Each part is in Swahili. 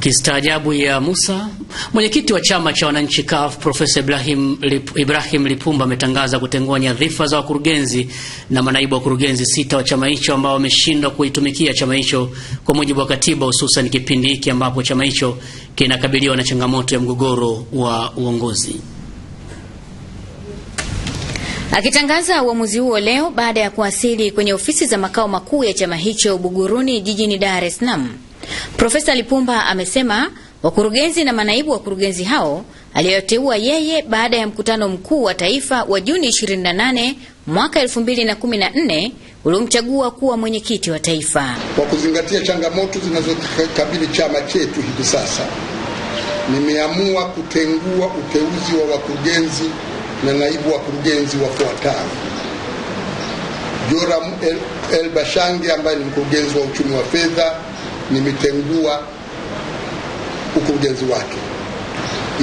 Kistaajabu ya Musa, mwenyekiti wa chama cha wananchi CUF Profesa Ibrahim Lipumba ametangaza kutengua nyadhifa za wakurugenzi na manaibu wakurugenzi 6 wa chama hicho ambao wameshindwa kuitumikia chama hicho kwa mujibu wa katiba, hususan kipindi hiki ambapo chama hicho kinakabiliwa na changamoto ya mgogoro wa uongozi. Akitangaza uamuzi huo leo baada ya kuwasili kwenye ofisi za makao makuu ya chama hicho Buguruni jijini Dar es Salaam, Profesa Lipumba amesema wakurugenzi na manaibu wakurugenzi hao aliyoteua yeye baada ya mkutano mkuu wa taifa wa Juni 28 mwaka 2014 uliomchagua kuwa mwenyekiti wa taifa. Kwa kuzingatia changamoto zinazokabili chama chetu hivi sasa, nimeamua kutengua uteuzi wa wakurugenzi na naibu wakurugenzi wafuatao: Joram El Bashange ambaye ni mkurugenzi wa uchumi wa fedha, nimetengua ukurugenzi wake.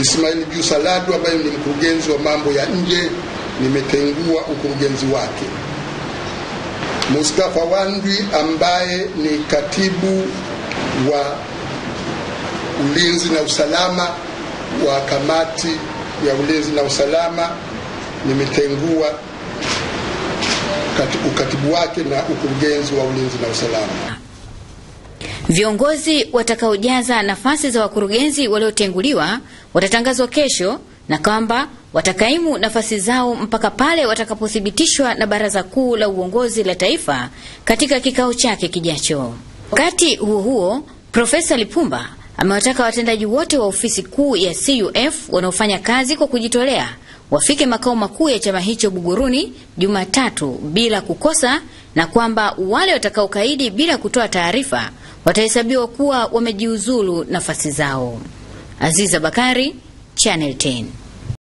Ismail Jusaladu ambaye ni mkurugenzi wa mambo ya nje, nimetengua ukurugenzi wake. Mustafa Wandwi ambaye ni katibu wa ulinzi na usalama wa kamati ya ulinzi na usalama, nimetengua ukatibu wake na ukurugenzi wa ulinzi na usalama. Viongozi watakaojaza nafasi za wakurugenzi waliotenguliwa watatangazwa kesho, na kwamba watakaimu nafasi zao mpaka pale watakapothibitishwa na Baraza Kuu la Uongozi la Taifa katika kikao chake kijacho. Wakati huo huo, Profesa Lipumba amewataka watendaji wote wa ofisi kuu ya CUF wanaofanya kazi kwa kujitolea wafike makao makuu ya chama hicho Buguruni Jumatatu bila kukosa, na kwamba wale watakaokaidi bila kutoa taarifa watahesabiwa kuwa wamejiuzulu nafasi zao. Aziza Bakari, Channel 10.